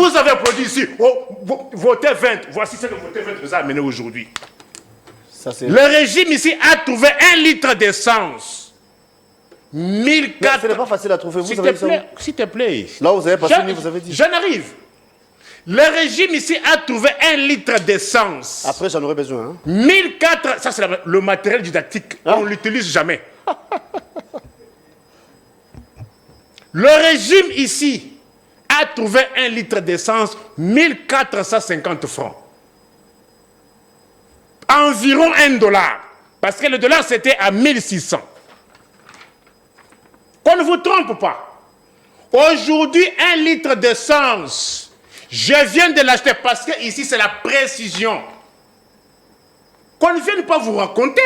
Vous avez produit ici, votez 20. Voici ce que votez 20 vous a amené aujourd'hui. Le régime ici a trouvé 1 litre d'essence. 1004. Ce n'est pas facile à trouver. Vous S'il te plaît. Là, vous avez passé, vous avez dit. J'en arrive. Le régime ici a trouvé 1 litre d'essence. Après, j'en aurais besoin. Hein? 1004. Ça, c'est le matériel didactique. Hein? On ne l'utilise jamais. Le régime ici a trouvé 1 litre d'essence, 1450 francs. Environ $1. Parce que le dollar, c'était à 1600. Qu'on ne vous trompe pas. Aujourd'hui, 1 litre d'essence, je viens de l'acheter parce que ici, c'est la précision. Qu'on ne vienne pas vous raconter.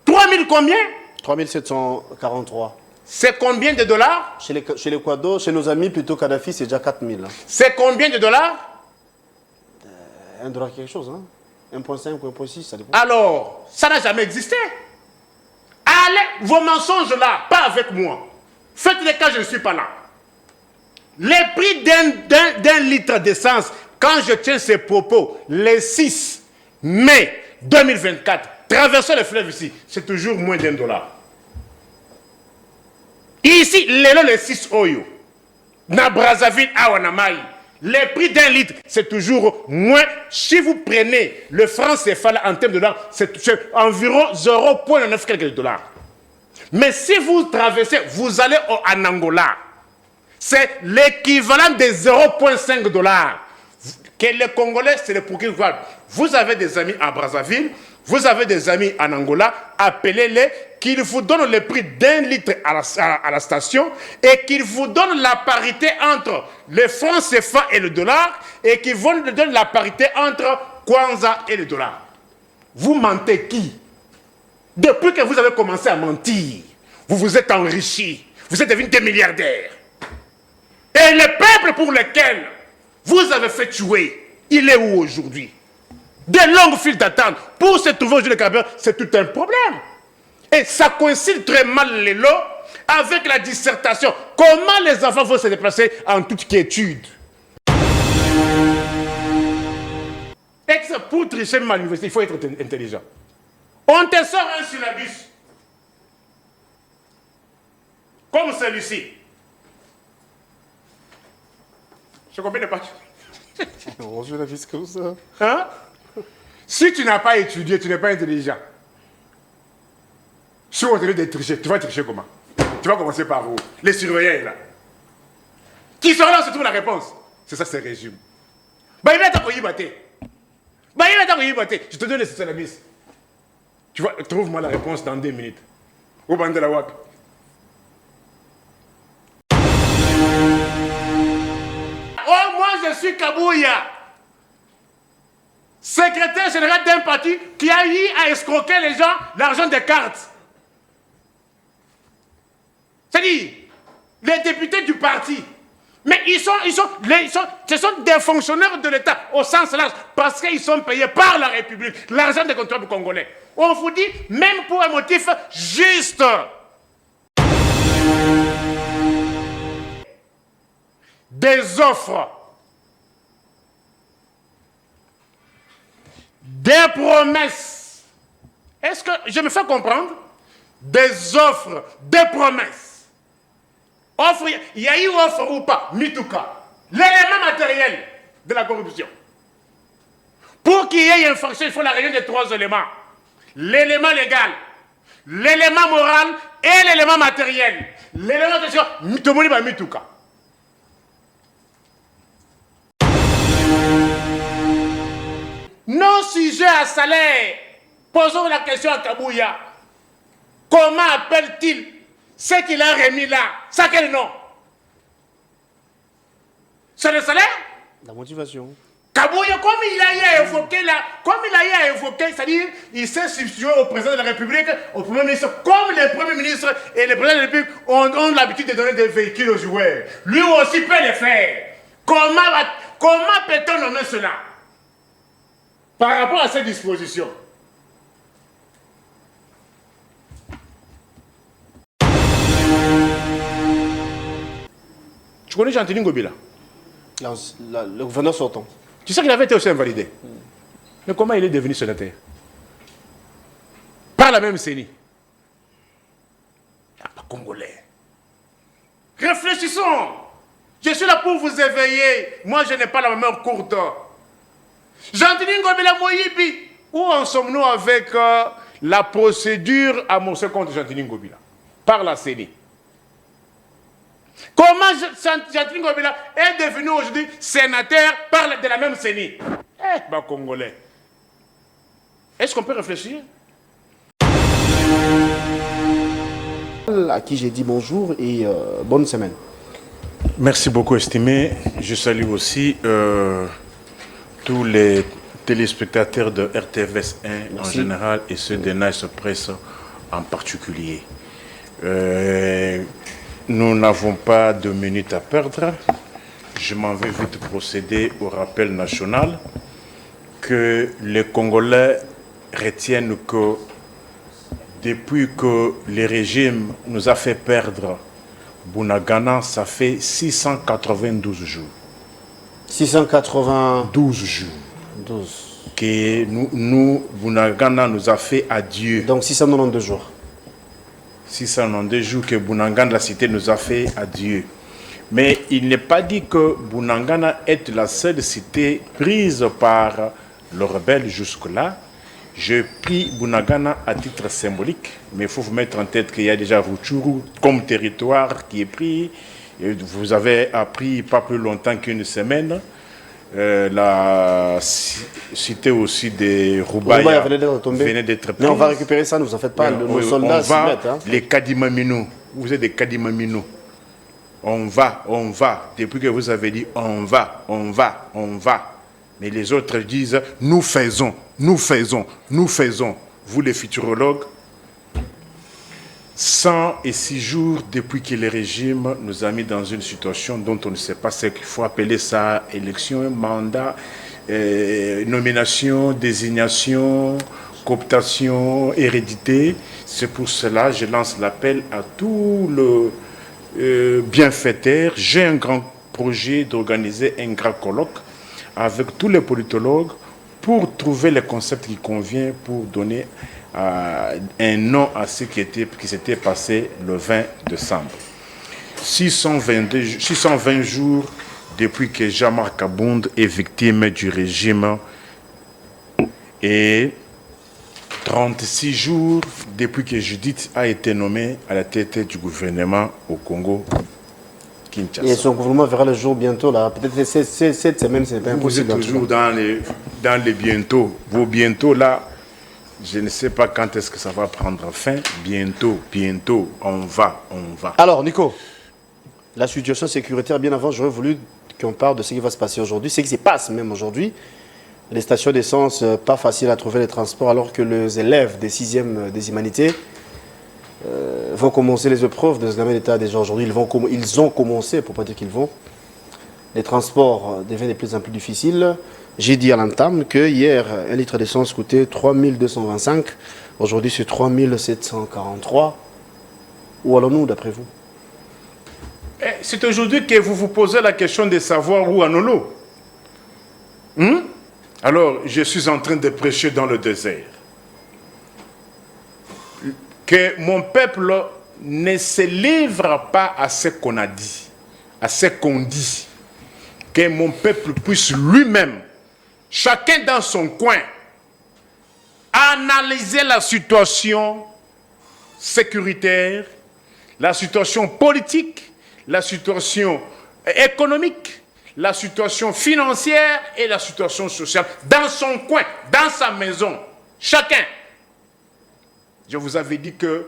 3000 combien? 3743. C'est combien de dollars? Chez les Quados, chez nos amis, plutôt Kadhafi, c'est déjà 4000. Hein. C'est combien de dollars? $1 quelque chose, hein? 1,5 ou 1,6, ça dépend. Alors, ça n'a jamais existé. Allez, vos mensonges là, pas avec moi. Faites-les quand je ne suis pas là. Les prix d'un litre d'essence, quand je tiens ces propos, le 6 mai 2024, traverser le fleuve ici, c'est toujours moins $1. Ici, le 6 Oyo, na Brazzaville, à Wanamaï, les prix d'un litre, c'est toujours moins. Si vous prenez le franc CFA en termes de dollars, c'est environ 0,9 quelques dollars. Mais si vous traversez, vous allez en Angola. C'est l'équivalent de 0,5 $. Que les Congolais, c'est le Burkina. Vous avez des amis à Brazzaville, vous avez des amis en Angola, appelez-les, qu'ils vous donnent le prix d'1 litre à la station et qu'ils vous donnent la parité entre le franc CFA et le dollar et qu'ils vous donnent la parité entre Kwanza et le dollar. Vous mentez qui? Depuis que vous avez commencé à mentir, vous vous êtes enrichi, vous êtes devenu des milliardaires. Et le peuple pour lequel vous avez fait tuer, il est où aujourd'hui? Des longues files d'attente pour se trouver aujourd'hui le carburant, c'est tout un problème. Et ça coïncide très mal les lots avec la dissertation. Comment les enfants vont se déplacer en toute quiétude? Et pour tricher à l'université, il faut être intelligent. On te sort un syllabus comme celui-ci. Je comprends pas. On joue la vis comme ça. Hein? Si tu n'as pas étudié, tu n'es pas intelligent. Si on te dit de tricher, tu vas tricher comment? Tu vas commencer par où? Les surveillants là. Qui sont là, se trouve la réponse. C'est ça, c'est le régime. Bah, il va t'accueillir, je te donne les syllabus. Tu vois, trouve-moi la réponse dans 2 minutes. Au bande de la WAP. Oh, moi je suis Kabouya, secrétaire général d'un parti qui a eu à escroquer les gens l'argent des cartes. C'est-à-dire, les députés du parti. Mais ce sont des fonctionnaires de l'État au sens large parce qu'ils sont payés par la République, l'argent des contribuables congolais. On vous dit, même pour un motif juste. Des offres, des promesses. Est-ce que je me fais comprendre? Des offres, des promesses. Offre, il y a eu offre ou pas? Mituka, l'élément matériel de la corruption. Pour qu'il y ait une infraction, il faut la réunion des 3 éléments. L'élément légal, l'élément moral et l'élément matériel. L'élément de Tomoni ba Mituka. Non sujet à salaire. Posons la question à Kabouya. Comment appelle-t-il ce qu'il a remis là? Ça quel nom? C'est le salaire? La motivation. Kabouya, comme il a eu à évoquer là, c'est-à-dire, il s'est substitué au président de la République, au premier ministre, comme les premiers ministres et les présidents de la République ont l'habitude de donner des véhicules aux joueurs. Lui aussi peut les faire. Comment peut-on nommer cela? Par rapport à ces dispositions. Tu connais Jean-Denis Ngobila? Le gouverneur sortant. Tu sais qu'il avait été aussi invalidé. Mais comment il est devenu sénateur? Par la même CENI. Il n'y a pas Congolais. Réfléchissons. Je suis là pour vous éveiller. Moi, je n'ai pas la mémoire courte. Jean-Denis Ngobila Moyibi. Où en sommes-nous avec la procédure amorcée contre Jean-Denis Ngobila par la CENI? Comment Jean-Denis Ngobila est devenu aujourd'hui sénateur de la même CENI? Congolais. Est-ce qu'on peut réfléchir? À qui j'ai dit bonjour et bonne semaine. Merci beaucoup, estimé. Je salue aussi tous les téléspectateurs de RTVS 1 en général et ceux de Nice Press en particulier. Nous n'avons pas de minutes à perdre. Je m'en vais vite procéder au rappel national que les Congolais retiennent que depuis que le régime nous a fait perdre Bunagana, ça fait 692 jours. 692 jours. Que Bunagana nous a fait adieu. Donc 692 jours. 692 jours que Bunagana, la cité, nous a fait adieu. Mais il n'est pas dit que Bunagana est la seule cité prise par le rebelle jusque-là. Je prie Bunagana à titre symbolique, mais il faut vous mettre en tête qu'il y a déjà Rutshuru comme territoire qui est pris. Et vous avez appris pas plus longtemps qu'une semaine. La cité aussi de Rubaya venait d'être prise. Mais on va récupérer ça, ne vous en faites pas. Nos soldats s'y mettent. Hein. Les Kadimamino, vous êtes des Kadimamino. On va. Depuis que vous avez dit on va. Mais les autres disent nous faisons. Vous les futurologues, 106 jours depuis que le régime nous a mis dans une situation dont on ne sait pas ce qu'il faut appeler ça, élection, mandat, nomination, désignation, cooptation, hérédité. C'est pour cela que je lance l'appel à tout le bienfaiteur. J'ai un grand projet d'organiser un grand colloque avec tous les politologues pour trouver le concept qui convient pour donner un nom à ce qui s'était passé le 20 décembre. 620 jours depuis que Jean-Marc Abound est victime du régime et 36 jours depuis que Judith a été nommée à la tête du gouvernement au Congo. Kinshasa. Et son gouvernement verra le jour bientôt. Là. Peut-être cette semaine, c'est pas impossible. Vous êtes toujours dans les bientôt. Vos bientôt, là, je ne sais pas quand est-ce que ça va prendre fin. Bientôt, on va. Alors, Nico, la situation sécuritaire, bien avant, j'aurais voulu qu'on parle de ce qui va se passer aujourd'hui. Ce qui se passe même aujourd'hui. Les stations d'essence, pas facile à trouver les transports, alors que les élèves des 6e des humanités vont commencer les épreuves de l'examen d'État déjà aujourd'hui. Ils ont commencé, pour ne pas dire qu'ils vont. Les transports deviennent de plus en plus difficiles. J'ai dit à l'entame que hier, un litre d'essence coûtait 3225. Aujourd'hui, c'est 3743. Où allons-nous, d'après vous? C'est aujourd'hui que vous vous posez la question de savoir où allons-nous. Alors, je suis en train de prêcher dans le désert. Que mon peuple ne se livre pas à ce qu'on a dit, à ce qu'on dit. Que mon peuple puisse lui-même, chacun dans son coin, analyser la situation sécuritaire, la situation politique, la situation économique, la situation financière et la situation sociale, dans son coin, dans sa maison, chacun. Je vous avais dit que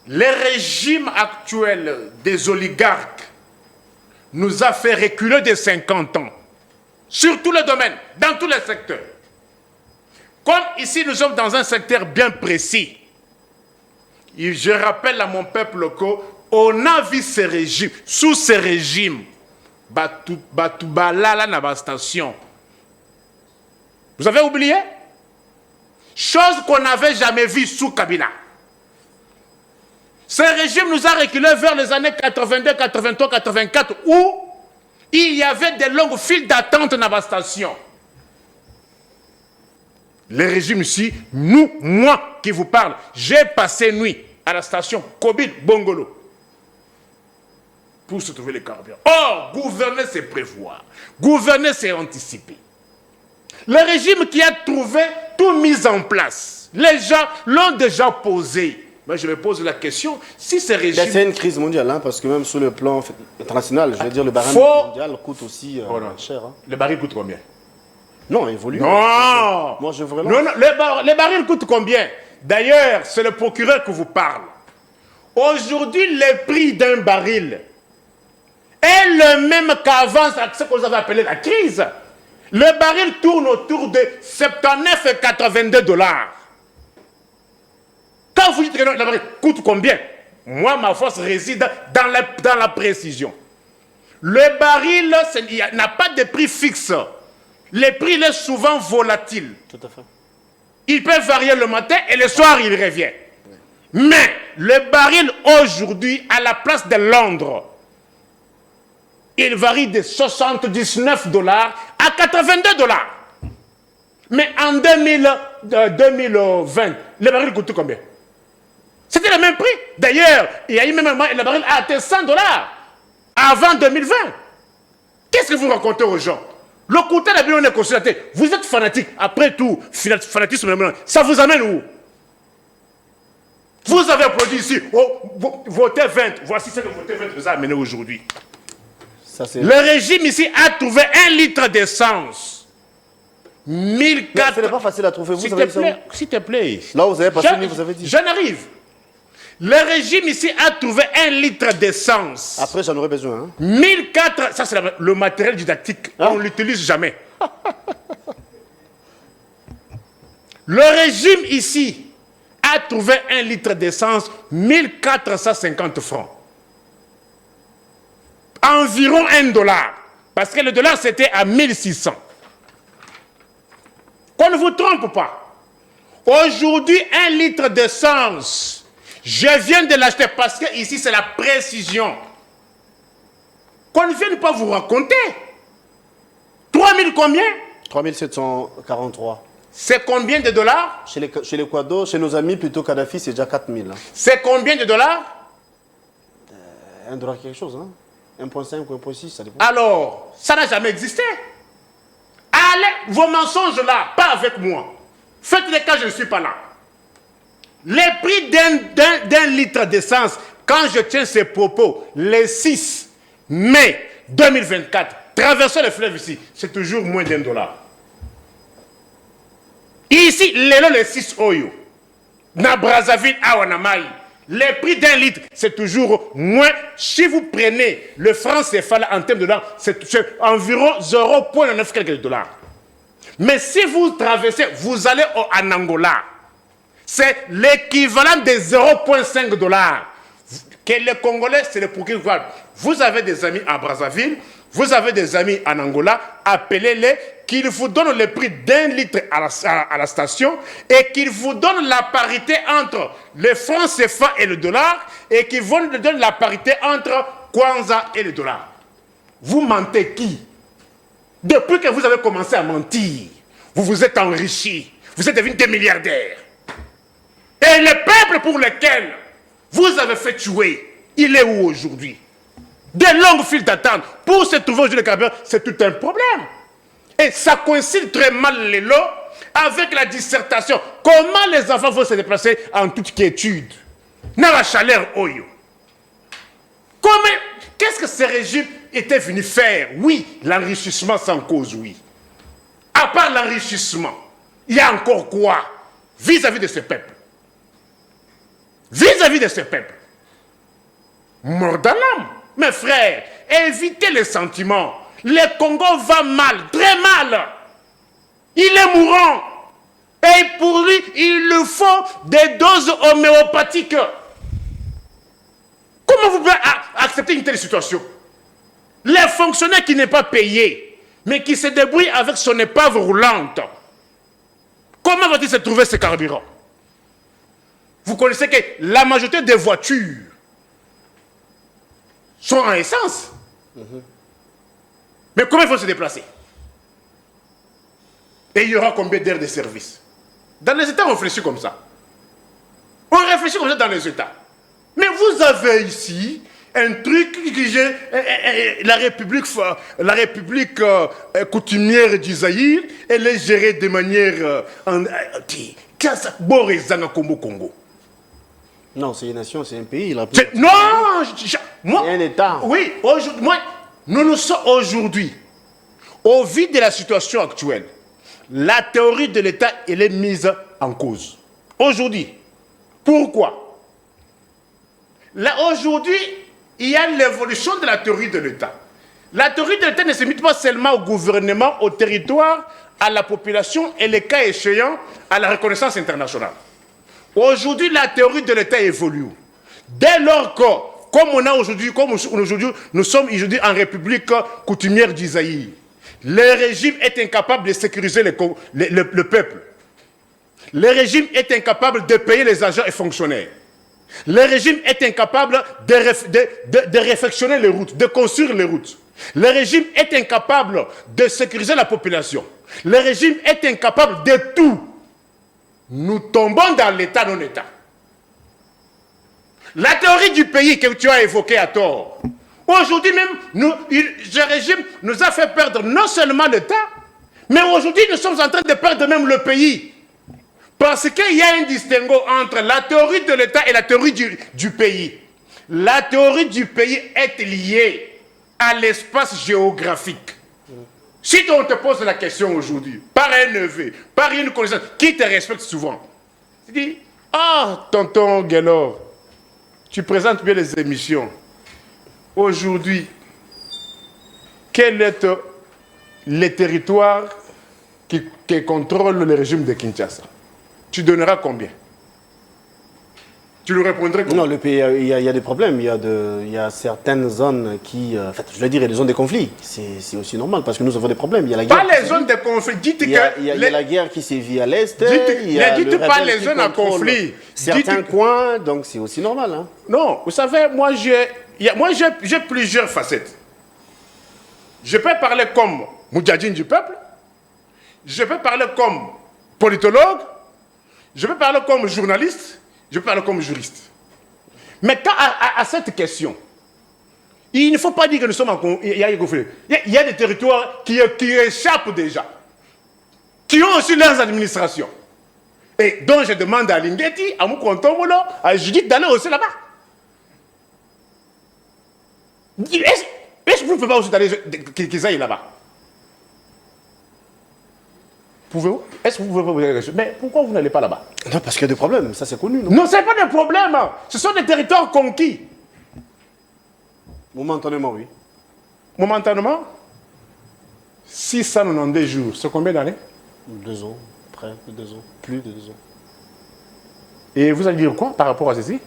le régime actuel des oligarques nous a fait reculer de 50 ans, sur tous les domaines, dans tous les secteurs. Comme ici, nous sommes dans un secteur bien précis. Et je rappelle à mon peuple qu'on a vu ce régime, sous ce régime, Batubalala na ba station. Vous avez oublié? Chose qu'on n'avait jamais vue sous Kabila. Ce régime nous a reculé vers les années 82, 83, 84, où il y avait des longues files d'attente dans la station. Le régime ici, moi qui vous parle, j'ai passé nuit à la station Kobil Bongolo pour se trouver les carburants. Or, gouverner, c'est prévoir. Gouverner, c'est anticiper. Le régime qui a trouvé tout mis en place, les gens l'ont déjà posé. Mais je me pose la question, si ce régime... C'est une crise mondiale, hein, parce que même sur le plan international, je veux dire, le baril mondial coûte aussi cher. Hein. Le baril coûte combien? Non, il évolue. Non. Moi, je veux Non, les barils coûtent combien? D'ailleurs, c'est le procureur que vous parle. Aujourd'hui, le prix d'un baril est le même qu'avant ce que vous avez appelé la crise. Le baril tourne autour de 79 et 82 dollars. Quand vous dites que le baril coûte combien? Moi, ma force réside dans la précision. Le baril n'a pas de prix fixe. Le prix est souvent volatile. Tout à fait. Il peut varier le matin et le soir, il revient. Mais le baril aujourd'hui, à la place de Londres, il varie de 79 dollars à 82 dollars. Mais en 2020, le baril coûte combien? C'était le même prix. D'ailleurs, il y a eu même un moment, le baril a atteint 100 dollars avant 2020. Qu'est-ce que vous racontez aux gens? Le côté de la Bible, on est constaté. Vous êtes fanatique. Après tout, fanatisme, ça vous amène où? Vous avez applaudi ici. Oh, votez 20. Voici ce que votez 20 vous a amené aujourd'hui. Le régime ici a trouvé 1 litre d'essence. 1400. Ce n'est pas facile à trouver. S'il te plaît. Là, vous avez passé, vous avez dit. J'en arrive. Le régime ici a trouvé 1 litre d'essence. Après, j'en aurais besoin. Hein. 1400. Ça, c'est le matériel didactique. Hein? On ne l'utilise jamais. Le régime ici a trouvé 1 litre d'essence, 1450 francs. Environ 1 dollar. Parce que le dollar, c'était à 1600. Qu'on ne vous trompe pas. Aujourd'hui, 1 litre d'essence, je viens de l'acheter parce que ici, c'est la précision. Qu'on ne vienne pas vous raconter. 3000 combien? 3743. C'est combien de dollars? Chez l'Equador, chez nos amis, plutôt Kadhafi, c'est déjà 4000. Hein. C'est combien de dollars? 1 dollar quelque chose, hein. 1,5 ou 1,6, ça dépend. Alors, ça n'a jamais existé. Allez, vos mensonges là, pas avec moi. Faites-les quand je ne suis pas là. Les prix d'un litre d'essence, quand je tiens ces propos, le 6 mai 2024, traverser le fleuve ici, c'est toujours moins d'1 dollar. Ici, le 6 oyo, na Brazzaville, Awanamai, le prix d'un litre, c'est toujours moins. Si vous prenez le franc CFA en termes de dollars, c'est environ 0,9 quelques dollars. Mais si vous traversez, vous allez en Angola, c'est l'équivalent de 0,5 dollars. Que les Congolais, c'est le procureur. Vous avez des amis à Brazzaville, vous avez des amis en Angola, appelez-les, qu'ils vous donnent le prix d'1 litre à la station et qu'ils vous donnent la parité entre le franc CFA et le dollar et qu'ils vous donnent la parité entre Kwanza et le dollar. Vous mentez qui? Depuis que vous avez commencé à mentir, vous vous êtes enrichi, vous êtes devenu des milliardaires. Et le peuple pour lequel vous avez fait tuer, il est où aujourd'hui? Des longues files d'attente pour se trouver aujourd'hui le carburant, c'est tout un problème. Et ça coïncide très mal les lots avec la dissertation. Comment les enfants vont se déplacer en toute quiétude? Dans la chaleur, oyo. Qu'est-ce que ce régime était venu faire? Oui, l'enrichissement sans cause, oui. À part l'enrichissement, il y a encore quoi vis-à-vis de ce peuple? Vis-à-vis de ce peuple. Mort dans l'âme. Mes frères, évitez les sentiments. Le Congo va mal, très mal. Il est mourant. Et pour lui, il lui faut des doses homéopathiques. Comment vous pouvez accepter une telle situation? Les fonctionnaires qui n'est pas payé, mais qui se débrouille avec son épave roulante. Comment va-t-il se trouver ce carburant? Vous connaissez que la majorité des voitures sont en essence. Mais comment il faut se déplacer? Et il y aura combien d'heures de service? Dans les États, on réfléchit comme ça. On réfléchit comme ça dans les États. Mais vous avez ici un truc que la République coutumière du Zaïre, elle est gérée de manière... Congo. Non, c'est une nation, c'est un pays. Non, moi, c'est un État. Oui, nous sommes aujourd'hui, au vu de la situation actuelle, la théorie de l'État, elle est mise en cause. Aujourd'hui. Pourquoi? Là, aujourd'hui, il y a l'évolution de la théorie de l'État. La théorie de l'État ne se limite pas seulement au gouvernement, au territoire, à la population et, les cas échéants, à la reconnaissance internationale. Aujourd'hui, la théorie de l'État évolue. Dès lors que, nous sommes aujourd'hui en République coutumière du Zaïre, le régime est incapable de sécuriser le peuple. Le régime est incapable de payer les agents et fonctionnaires. Le régime est incapable de réfectionner les routes, de construire les routes. Le régime est incapable de sécuriser la population. Le régime est incapable de tout. Nous tombons dans l'état non-état. La théorie du pays que tu as évoquée à tort, aujourd'hui même, ce régime nous a fait perdre non seulement l'État, mais aujourd'hui nous sommes en train de perdre même le pays. Parce qu'il y a un distinguo entre la théorie de l'État et la théorie du pays. La théorie du pays est liée à l'espace géographique. Si on te pose la question aujourd'hui, par un neveu, par une connaissance, qui te respecte souvent, tu dis, ah, tonton Guélor, tu présentes bien les émissions. Aujourd'hui, quel est le territoire qui contrôle le régime de Kinshasa? Tu donneras combien? Tu lui répondrais combien? Non, le pays, il y a des problèmes. Il y a certaines zones qui... en fait, je veux dire, il y a des zones de conflit. C'est aussi normal parce que nous avons des problèmes. Il y a la guerre. Pas les zones de conflit. Dites que... Il y a la guerre qui sévit à l'Est. Ne dites pas les zones à conflit. Certains coins, donc c'est aussi normal. Hein. Non, vous savez, moi j'ai plusieurs facettes. Je peux parler comme Moudjadjine du peuple. Je peux parler comme politologue. Je peux parler comme journaliste, je peux parler comme juriste. Mais quand à cette question, il ne faut pas dire que nous sommes en conflit. Il y a des territoires qui échappent déjà, qui ont aussi leurs administrations. Et donc je demande à Lingeti, à Moukontomolo, à Judith d'aller aussi là-bas. Est-ce que vous ne pouvez pas aussi aller qu'ils aillent là-bas? Pouvez-vous? Est-ce que vous pouvez poser la question? Mais pourquoi vous n'allez pas là-bas? Non, parce qu'il y a des problèmes, ça c'est connu. Non, ce n'est pas des problèmes. Ce sont des territoires conquis. Momentanément, oui. Momentanément, 692 jours, c'est combien d'années? 2 ans, près de 2 ans, plus de 2 ans. Et vous allez dire quoi par rapport à ceci?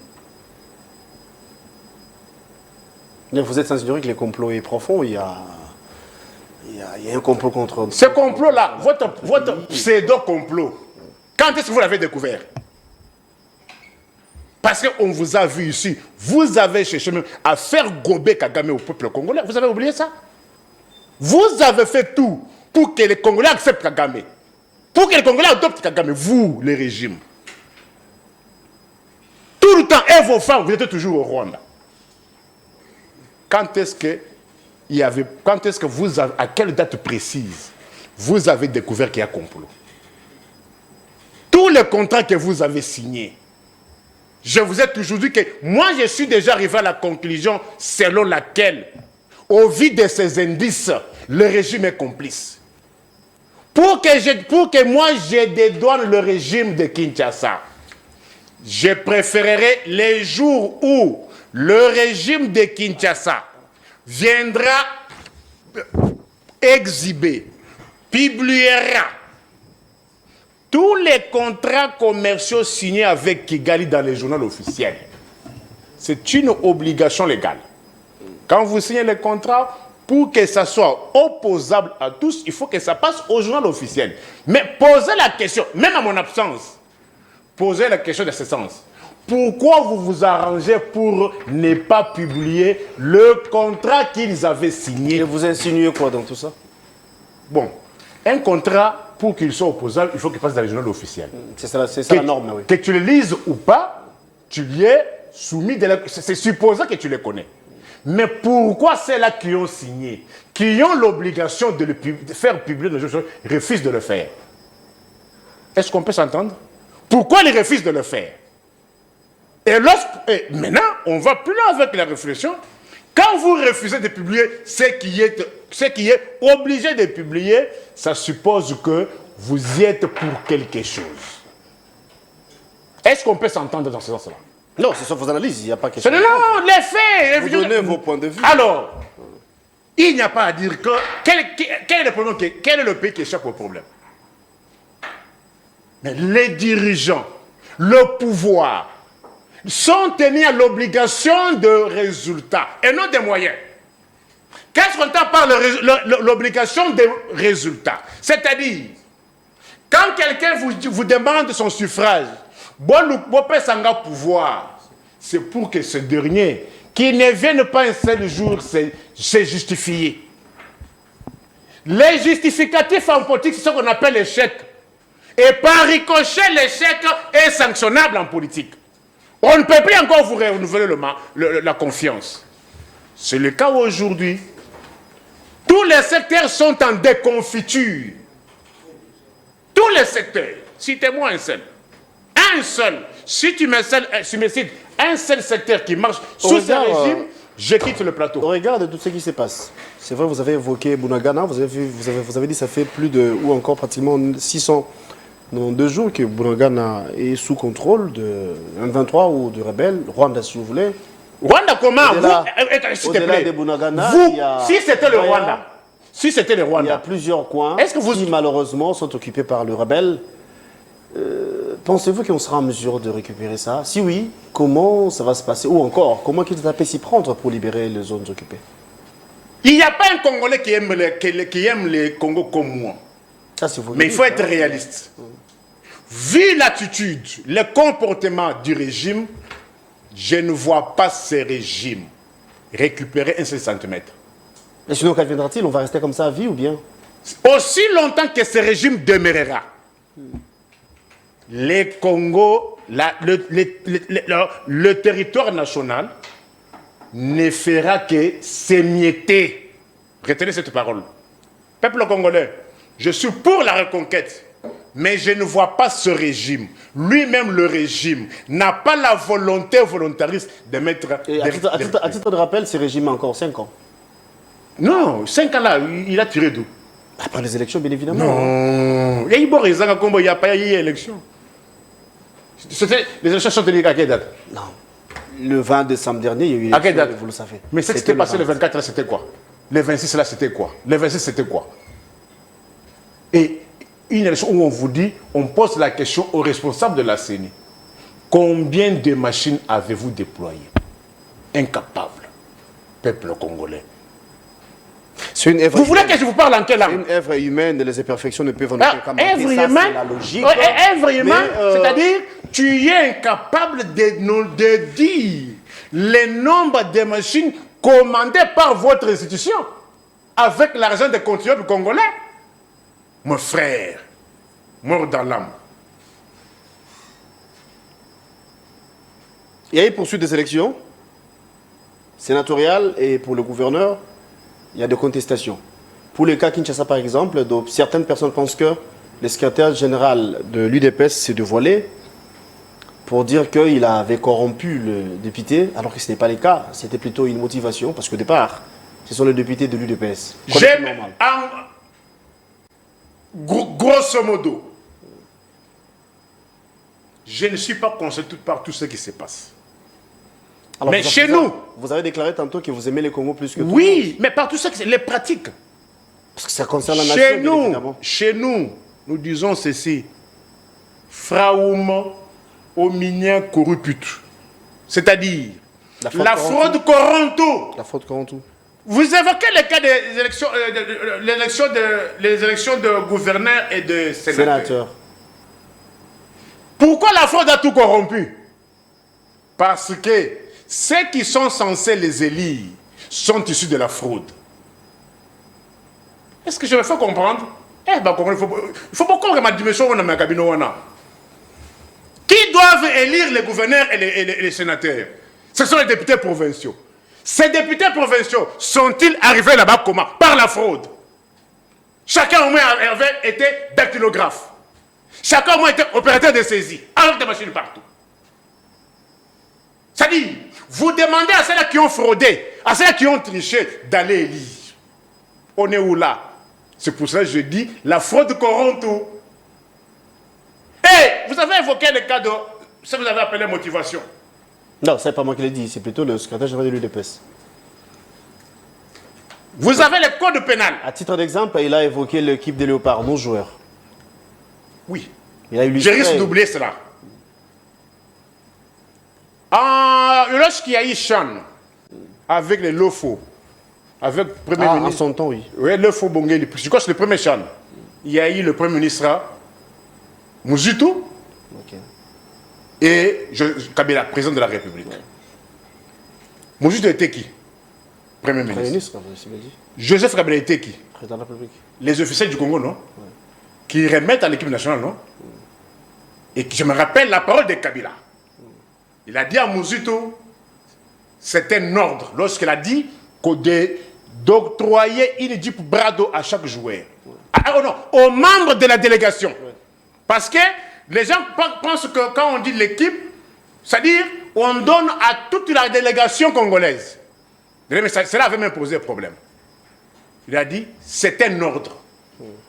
Vous êtes sans ignorer que le complot est profond, il y a un complot contre... Ce complot-là, votre pseudo-complot, quand est-ce que vous l'avez découvert? Parce qu'on vous a vu ici, vous avez cherché même à faire gober Kagame au peuple congolais. Vous avez oublié ça? Vous avez fait tout pour que les Congolais acceptent Kagame. Pour que les Congolais adoptent Kagame. Vous, les régimes. Tout le temps, et vos femmes, vous êtes toujours au Rwanda. Quand est-ce que vous avez, à quelle date précise, vous avez découvert qu'il y a complot? Tous les contrats que vous avez signés, je vous ai toujours dit que moi, je suis déjà arrivé à la conclusion selon laquelle, au vu de ces indices, le régime est complice. Pour que moi, je dédouane le régime de Kinshasa, je préférerais les jours où le régime de Kinshasa viendra exhiber, publiera tous les contrats commerciaux signés avec Kigali dans les journaux officiels. C'est une obligation légale. Quand vous signez les contrats, pour que ça soit opposable à tous, il faut que ça passe au journal officiel. Mais posez la question, même à mon absence, posez la question de ce sens. pourquoi vous vous arrangez pour ne pas publier le contrat qu'ils avaient signé? Et vous insinuez quoi dans tout ça? Bon, un contrat, pour qu'il soit opposable, il faut qu'il passe dans les journaux officiels. C'est ça la norme, oui. Que tu le lises ou pas, tu lui es soumis, c'est supposé que tu le connais. Mais pourquoi ceux-là qui ont signé, qui ont l'obligation de faire publier dans les journaux, refusent de le faire? Est-ce qu'on peut s'entendre? Pourquoi ils refusent de le faire? Et maintenant, on va plus loin avec la réflexion. Quand vous refusez de publier ce qui est obligé de publier, ça suppose que vous y êtes pour quelque chose. Est-ce qu'on peut s'entendre dans ce sens-là? Non, c'est sur vos analyses, il n'y a pas question. Non, les faits. Vous donnez vos points de vue. Alors, il n'y a pas à dire que... Quel est le problème? Quel est le pays qui échappe au problème? Mais les dirigeants, le pouvoir, sont tenus à l'obligation de résultats et non des moyens. Qu'est-ce qu'on entend par l'obligation de résultats? C'est-à-dire, quand quelqu'un vous demande son suffrage, pouvoir, c'est pour que ce dernier, qui ne vienne pas un seul jour se justifier. Les justificatifs en politique, c'est ce qu'on appelle l'échec. Et par ricochet, l'échec est sanctionnable en politique. On ne peut plus encore vous renouveler la confiance. C'est le cas aujourd'hui. Tous les secteurs sont en déconfiture. Tous les secteurs. Citez-moi un seul. Un seul. Si tu me cites un seul secteur qui marche sous ce régime, je quitte le plateau. Au regard de tout ce qui se passe, c'est vrai, vous avez évoqué Bunagana, vous avez dit que ça fait plus de, ou encore pratiquement 600, non, 2 jours que Bunagana est sous contrôle de M23 ou de rebelles, Rwanda si vous voulez. Rwanda comment? S'il te plaît. De Bunagana, si c'était le Rwanda, il y a plusieurs coins qui malheureusement sont occupés par le rebelle. Pensez-vous qu'on sera en mesure de récupérer ça? Si oui, comment ça va se passer? Ou encore, comment qu'il va s'y prendre pour libérer les zones occupées? Il n'y a pas un Congolais qui aime les Congos comme moi. Ça, mais il faut être réaliste. Vu l'attitude, le comportement du régime, je ne vois pas ce régime récupérer un seul centimètre. Et sinon, qu'adviendra-t-il? On va rester comme ça à vie ou bien? Aussi longtemps que ce régime demeurera, les Congos, le territoire national ne fera que s'émietter. Retenez cette parole. Peuple congolais, je suis pour la reconquête, mais je ne vois pas ce régime. Lui-même, le régime, n'a pas la volontariste de mettre... Et à titre de rappel, ce régime a encore 5 ans. Non, 5 ans là, il a tiré d'où? Après les élections, bien évidemment. Non. Il n'y a pas eu élection. Les élections sont tenues à quelle date? Non. Le 20 décembre dernier, il y a eu à quelle date? vous le savez. Mais ce qui s'était passé le 24 là, c'était quoi? Le 26 là, c'était quoi? Le 26, c'était quoi? Et une élection où on vous dit, on pose la question aux responsables de la CENI. Combien de machines avez-vous déployées? Incapable. Peuple congolais. Vous voulez que je vous parle en quelle langue? Une œuvre humaine, les imperfections ne peuvent en aucun cas manquer. C'est la logique. Œuvre humaine, c'est-à-dire, tu es incapable de dire le nombre de machines commandées par votre institution avec l'argent des contribuables congolais. Mon frère, mort dans l'âme. Il y a eu poursuite des élections sénatoriales et pour le gouverneur, il y a des contestations. Pour le cas Kinshasa, par exemple, certaines personnes pensent que le secrétaire général de l'UDPS s'est dévoilé pour dire qu'il avait corrompu le député, alors que ce n'est pas le cas. C'était plutôt une motivation, parce qu'au départ, ce sont les députés de l'UDPS. Grosso modo, je ne suis pas concerné par tout ce qui se passe. Alors, mais chez nous... Vous avez déclaré tantôt que vous aimez les Congos plus que tout. Oui, mais par tout ça, les pratiques. Parce que ça concerne la nation, évidemment. Chez nous, nous disons ceci. Fraum hominien corruput. C'est-à-dire, la fraude corrompt tout. La fraude corrompt tout. Vous évoquez le cas des élections de gouverneurs et de sénateurs. Pourquoi la fraude a tout corrompu? Parce que ceux qui sont censés les élire sont issus de la fraude. Est-ce que je me fais comprendre? Il faut pas comprendre ma dimension dans ma cabine. Qui doivent élire les gouverneurs et les sénateurs? Ce sont les députés provinciaux. Ces députés provinciaux sont-ils arrivés là-bas comment? Par la fraude. Chacun au moins avait été dactylographe. Chacun au moins était opérateur de saisie. Avec des machines partout. C'est-à-dire, vous demandez à ceux-là qui ont fraudé, à ceux-là qui ont triché, d'aller élire. On est où là? C'est pour ça que je dis, la fraude corrompt tout. Et vous avez évoqué le cas de ce que vous avez appelé motivation. Non, c'est pas moi qui l'ai dit, c'est plutôt le secrétaire général de l'UDPS. Vous avez le code pénal. À titre d'exemple, il a évoqué l'équipe des Léopards, nos joueurs. Oui. Il a Je risque d'oublier cela. Lorsqu'il y a eu Chan, avec les Lofo, avec le Premier ministre. En son temps, oui. Oui, Lofo Bongeli. Je crois que c'est le premier Chan. Il y a eu le Premier ministre Mouzitou. Okay. Et Kabila, président de la République. Ouais. Mouzitou était qui? Premier ministre. Joseph Kabila était qui? Président de la République. Les officiels du Congo, non? Ouais. Qui remettent à l'équipe nationale, non? Et je me rappelle la parole de Kabila. Il a dit à Mouzitou, c'est un ordre, lorsqu'il a dit d'octroyer une Jeep Brado à chaque joueur. Non, aux membres de la délégation. Parce que les gens pensent que quand on dit l'équipe, c'est-à-dire on donne à toute la délégation congolaise. Mais cela avait même posé problème. Il a dit, c'est un ordre.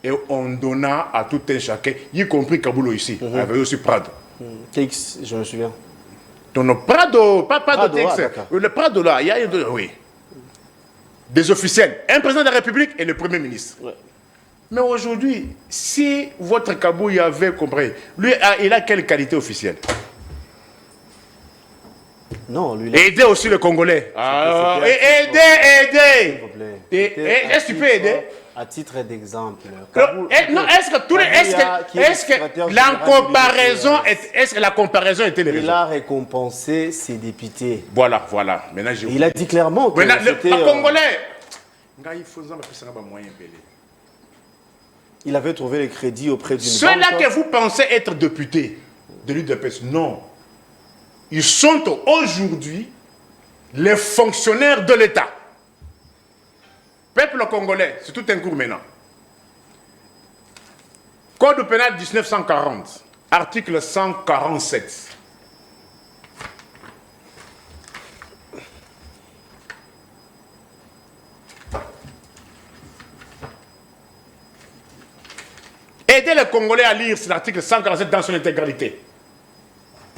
Et on donna à tout un chacun, y compris Kaboulou ici, avait aussi Prado. TX, je me souviens. Donc Prado, pas Prado TX, le Prado là, il y a oui. Des officiels, un président de la République et le Premier ministre. Ouais. Mais aujourd'hui, si votre Kabouille avait compris, lui, il a quelle qualité officielle? Non, lui... Aider aussi le Congolais. Aider. Est-ce que tu peux aider? À titre d'exemple. Est-ce que la comparaison était les raisons? Il a récompensé ses députés. Voilà. Maintenant, il a dit clairement que c'était... Le Congolais... Il avait trouvé le crédit auprès d'une banque. Ceux-là que vous pensez être députés de l'UDPS, non. Ils sont aujourd'hui les fonctionnaires de l'État. Peuple congolais, c'est tout un cours maintenant. Code pénal 1940, article 147. Aider les Congolais à lire l'article 147 dans son intégralité.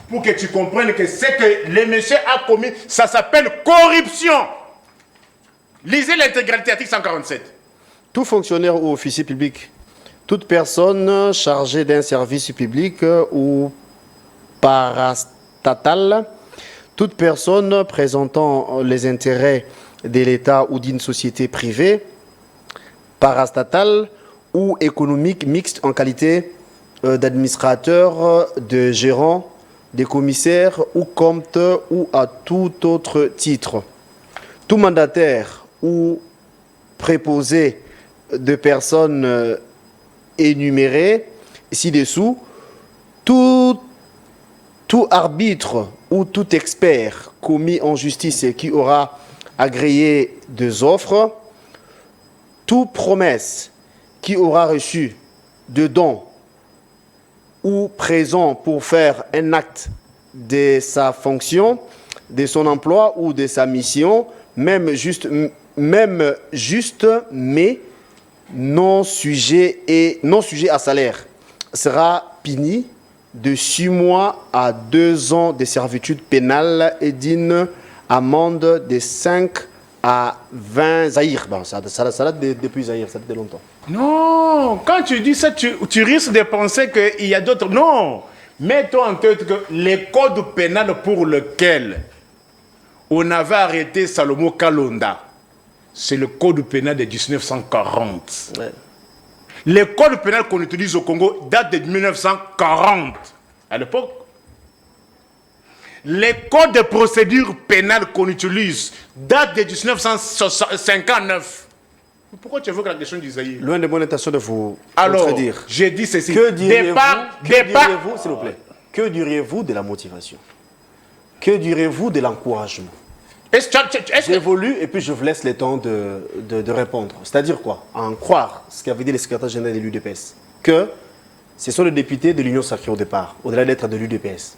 Pour que tu comprennes que ce que le monsieur a commis, ça s'appelle corruption. Lisez l'intégralité, article 147. Tout fonctionnaire ou officier public, toute personne chargée d'un service public ou parastatal, toute personne présentant les intérêts de l'État ou d'une société privée, parastatale ou économique mixte en qualité d'administrateur, de gérant, de commissaire ou compte ou à tout autre titre. Tout mandataire ou préposé de personnes énumérées ci-dessous, tout arbitre ou tout expert commis en justice qui aura agréé des offres, toute promesse qui aura reçu de dons ou présent pour faire un acte de sa fonction, de son emploi ou de sa mission, même juste mais non sujet à salaire, sera puni de 6 mois à 2 ans de servitude pénale et d'une amende de 5 à 20 zaïrs. Bon, ça date depuis Zaïre, ça date de longtemps. Non, quand tu dis ça, tu risques de penser qu'il y a d'autres... Non, mets-toi en tête que les codes pénals pour lesquels on avait arrêté Salomon Kalonda, c'est le code pénal de 1940. Ouais. Le code pénal qu'on utilise au Congo date de 1940, à l'époque. Les codes de procédure pénale qu'on utilise datent de 1959. Pourquoi tu évoques la question d'Isaïe? Loin de mon intention de vous Alors, dire. j'ai dit ceci. Que diriez-vous, Départ. s'il vous plaît, que diriez-vous de la motivation? Que diriez-vous de l'encouragement? J'ai voulu, et puis je vous laisse le temps de répondre. C'est-à-dire quoi? En croire ce qu'avait dit le secrétaire général de l'UDPS, que ce sont les députés de l'Union sacrée au départ, au-delà d'être de l'UDPS.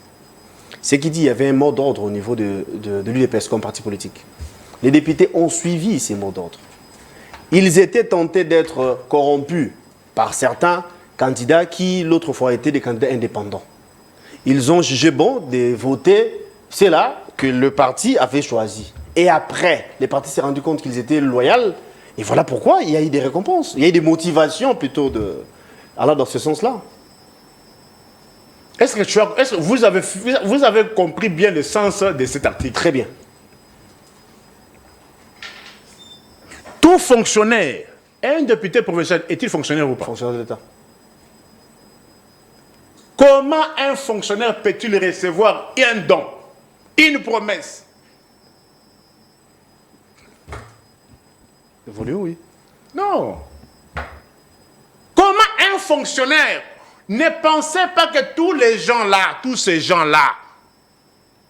Ce qui dit qu'il y avait un mot d'ordre au niveau de l'UDPS comme parti politique. Les députés ont suivi ces mots d'ordre. Ils étaient tentés d'être corrompus par certains candidats qui, l'autre fois, étaient des candidats indépendants. Ils ont jugé bon de voter ceux-là que le parti avait choisi. Et après, le parti s'est rendu compte qu'ils étaient loyaux. Et voilà pourquoi il y a eu des récompenses. Il y a eu des motivations plutôt allant dans ce sens-là. Est-ce que vous avez compris bien le sens de cet article? Très bien. Tout fonctionnaire, un député provincial, est-il fonctionnaire ou pas? Fonctionnaire de l'État. Comment un fonctionnaire peut-il recevoir un don, une promesse? Évolue, oui. Non. Comment un fonctionnaire ne pensait pas que tous ces gens-là,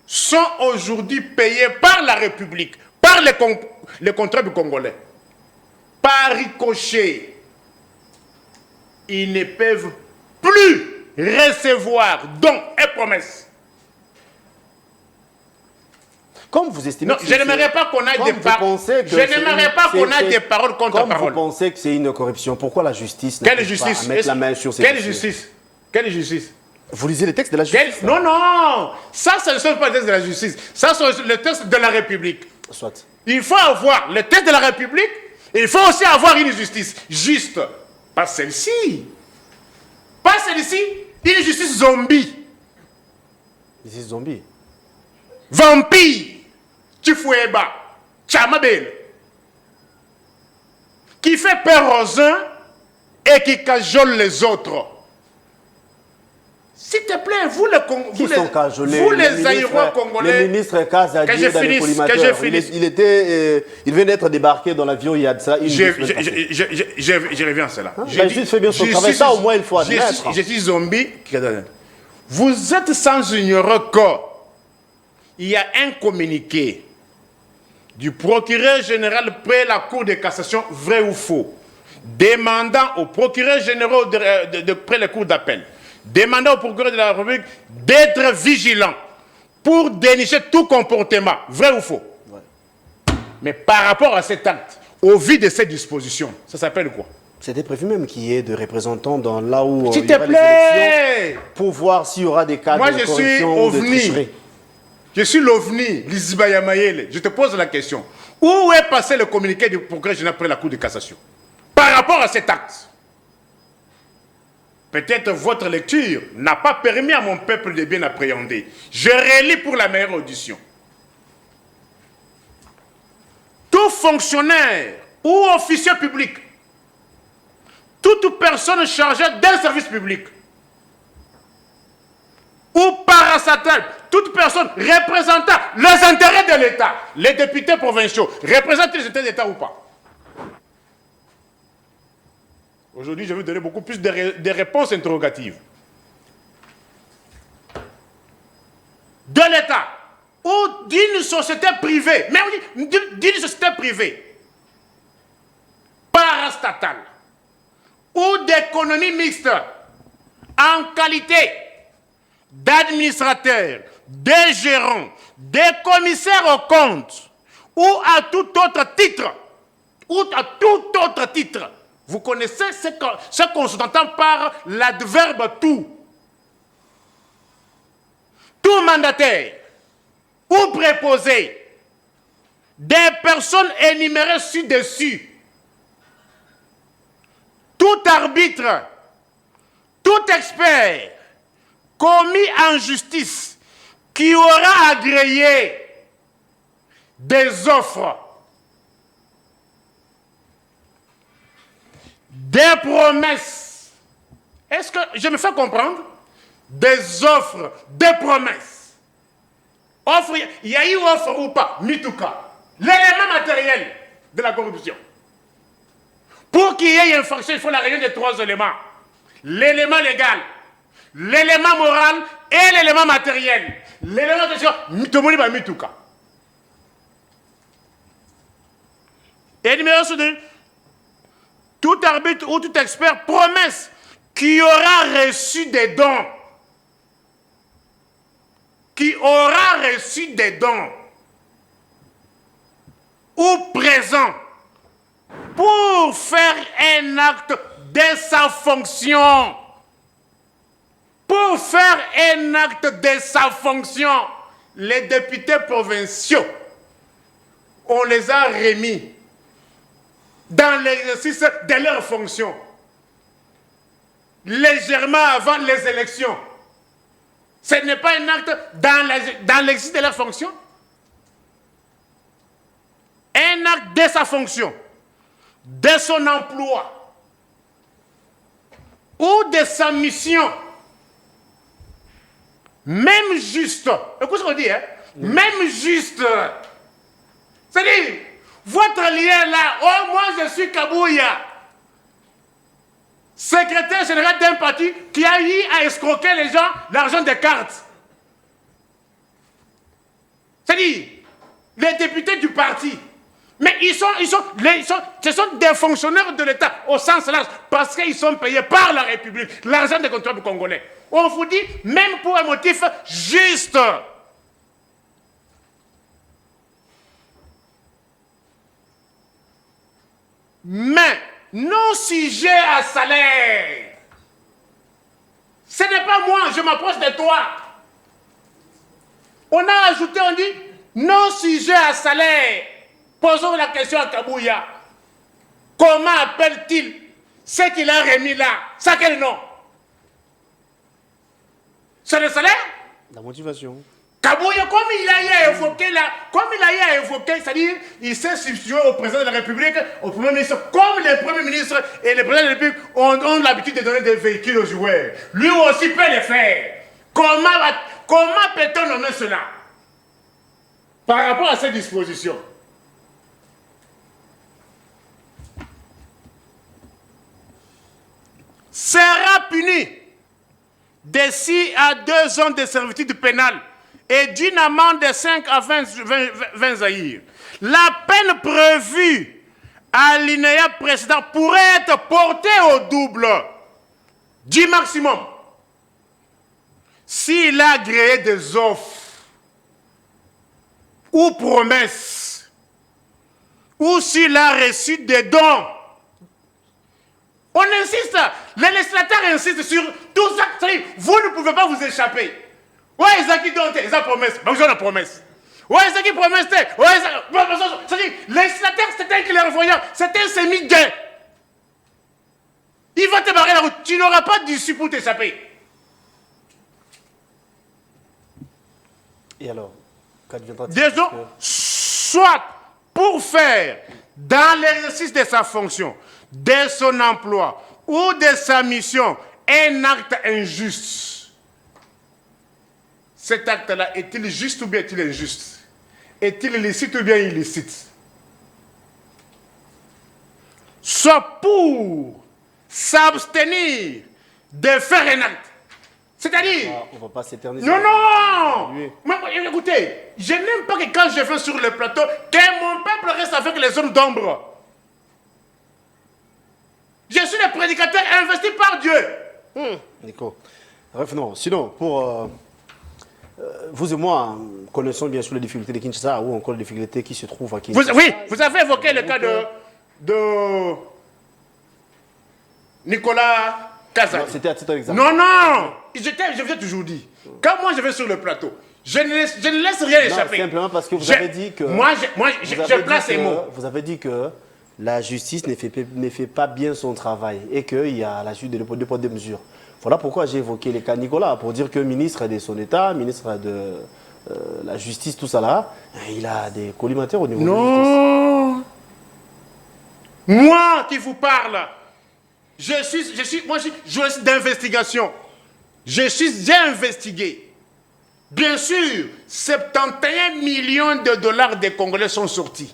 sont aujourd'hui payés par la République, par les contribuables congolais, par ricochet? Ils ne peuvent plus recevoir dons et promesses. Comme vous estimez... Non, je n'aimerais pas qu'on ait des paroles. Je n'aimerais pas qu'on ait des paroles contre paroles. paroles. Vous pensez que c'est une corruption, pourquoi la justice Quelle justice? mettre la main sur ces Quelle dossiers? justice? Quelle justice? Vous lisez les textes de la justice? Non, non. Ça, ce ne sont pas les textes de la justice. Ça, c'est le texte de la République. Soit. Il faut avoir le texte de la République et il faut aussi avoir une justice juste. Pas celle-ci. Pas celle-ci. Une justice zombie. Justice zombie. Vampire. Chifueba. Chamabel. Qui fait peur aux uns et qui cajole les autres. S'il te plaît, vous les Aïrois congolais. Le ministre Kaza dans les collimateurs. Il vient d'être débarqué dans l'avion il y a de ça. Je reviens à cela. La justice fait bien son travail. Ça, au moins, il faut admettre. Je suis zombie. Vous êtes sans ignorer qu'il y a un communiqué du procureur général près la Cour de cassation, vrai ou faux, demandant au procureur général près la Cour d'appel, demandant au procureur de la République d'être vigilant pour dénicher tout comportement, vrai ou faux. Ouais. Mais par rapport à cet acte, au vu de ces dispositions, ça s'appelle quoi? C'était prévu même qu'il y ait des représentants dans là où s'il te plaît, pour voir s'il y aura des cas de corruption ou de tricherie. Je suis l'OVNI, Liziba Mayele. Je te pose la question. Où est passé le communiqué du procureur général après la Cour de cassation? Par rapport à cet acte. Peut-être votre lecture n'a pas permis à mon peuple de bien appréhender. Je relis pour la meilleure audition. Tout fonctionnaire ou officier public, toute personne chargée d'un service public, ou parastatale, toute personne représentant les intérêts de l'État, les députés provinciaux, représentent les intérêts de l'État ou pas? Aujourd'hui, je vais vous donner beaucoup plus de réponses interrogatives. De l'État ou d'une société privée, mais d'une société privée, parastatale ou d'économie mixte, en qualité d'administrateur, de gérant, de commissaire aux comptes, ou à tout autre titre, vous connaissez ce qu'on s'entend par l'adverbe tout. Tout mandataire ou préposé des personnes énumérées ci-dessus, tout arbitre, tout expert commis en justice qui aura agréé des offres, des promesses. Est-ce que je me fais comprendre? Des offres, des promesses Offre, il y a eu offre ou pas, Mituka. L'élément matériel de la corruption. Pour qu'il y ait une fonction, il faut la réunion des 3 éléments. L'élément légal, l'élément moral et l'élément matériel. L'élément de Tomoni va Mituka. Et numéro 2, tout arbitre ou tout expert promesse qui aura reçu des dons. Qui aura reçu des dons ou présent pour faire un acte de sa fonction. Pour faire un acte de sa fonction, les députés provinciaux, on les a remis dans l'exercice de leurs fonctions, légèrement avant les élections. Ce n'est pas un acte dans l'exercice de leurs fonctions. Un acte de sa fonction, de son emploi ou de sa mission. Même juste, écoutez ce qu'on dit, hein? Même juste. C'est-à-dire, votre lien là, oh moi je suis Kabouya, secrétaire général d'un parti qui a eu à escroquer les gens l'argent des cartes. C'est-à-dire, les députés du parti. Mais ce sont des fonctionnaires de l'État au sens large parce qu'ils sont payés par la République, l'argent des contribuables congolais. On vous dit, même pour un motif juste. Mais non sujet à salaire. Ce n'est pas moi, je m'approche de toi. On a ajouté, on dit, non sujet à salaire. Posons la question à Kabouya. Comment appelle-t-il ce qu'il a remis là? Ça quel nom? C'est le salaire? La motivation. Kabouya, comme il a eu à évoquer là, c'est-à-dire, il s'est substitué au président de la République, au premier ministre, comme les premiers ministres et les présidents de la République ont l'habitude de donner des véhicules aux joueurs. Lui aussi peut les faire. Comment peut-on nommer cela? Par rapport à ces dispositions. Sera puni de 6 à 2 ans de servitude pénale et d'une amende de 5 à 20 zaïrs. La peine prévue à l'alinéa précédent pourrait être portée au double du maximum s'il a agréé des offres ou promesses ou s'il a reçu des dons. On insiste, les législateurs insistent sur tout ça. Vous ne pouvez pas vous échapper. Ouais, Zaki donne, ils ont promesse. Vous avez la promesse. Ouais, Zaki promesse. Ouais, c'est-à-dire, les législateurs, c'est un clairvoyant, c'est un semi-gain. Il va te barrer la route. Tu n'auras pas d'issue pour t'échapper. Et alors, disons, soit pour faire, dans l'exercice de sa fonction, de son emploi ou de sa mission, un acte injuste. Cet acte-là, est-il juste ou bien est-il injuste? Est-il licite ou bien illicite? Soit pour s'abstenir de faire un acte. C'est-à-dire... on ne va pas s'éterniser. Non! Mais, écoutez, je n'aime pas que quand je vais sur le plateau, que mon peuple reste avec les zones d'ombre. Je suis le prédicateur investi par Dieu. Nico. Bref, non. Sinon, pour... vous et moi, connaissons bien sûr les difficultés de Kinshasa ou encore les difficultés qui se trouvent à Kinshasa. Oui, vous avez évoqué le cas de Nicolas Kazak. C'était à titre d'exemple. Non. Je vous ai toujours dit. Quand moi je vais sur le plateau, je ne laisse rien échapper. Simplement parce que vous avez dit que... je place ces mots. Vous avez dit que la justice ne fait pas bien son travail et qu'il y a la suite de poids de mesures. Voilà pourquoi j'ai évoqué les cas de Nicolas, pour dire que ministre de son État, ministre de la justice, tout ça là, il a des collimateurs au niveau de la justice. Moi qui vous parle, je suis journaliste d'investigation. J'ai investigué. Bien sûr, 71 millions de dollars des Congolais sont sortis.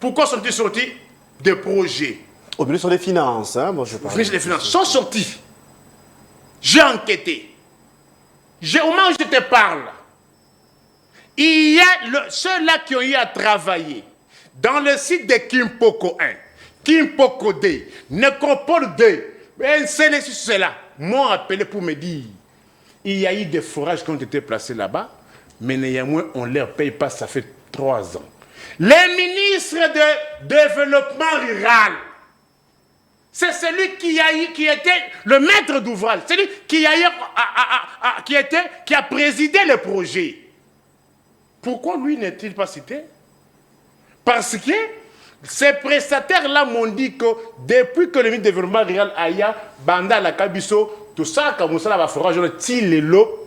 Pourquoi sont-ils sortis? Des projets. Au ministre des Finances, hein, moi je parle. Le ministre des Finances sont sortis. J'ai enquêté. Au moment où je te parle, il y a ceux-là qui ont eu à travailler dans le site de Kimpoko 1, Kimpoko 2, Nécropole 2, ceux-là m'ont appelé pour me dire il y a eu des forages qui ont été placés là-bas, mais néanmoins, on ne leur paye pas, ça fait 3 ans. Les ministres de développement rural, c'est celui qui était le maître d'ouvrage, celui qui a présidé le projet. Pourquoi lui n'est-il pas cité? Parce que ces prestataires-là m'ont dit que depuis que le ministre du développement rural Aya, Banda la Kabiso, tout ça, comme ça, va forage,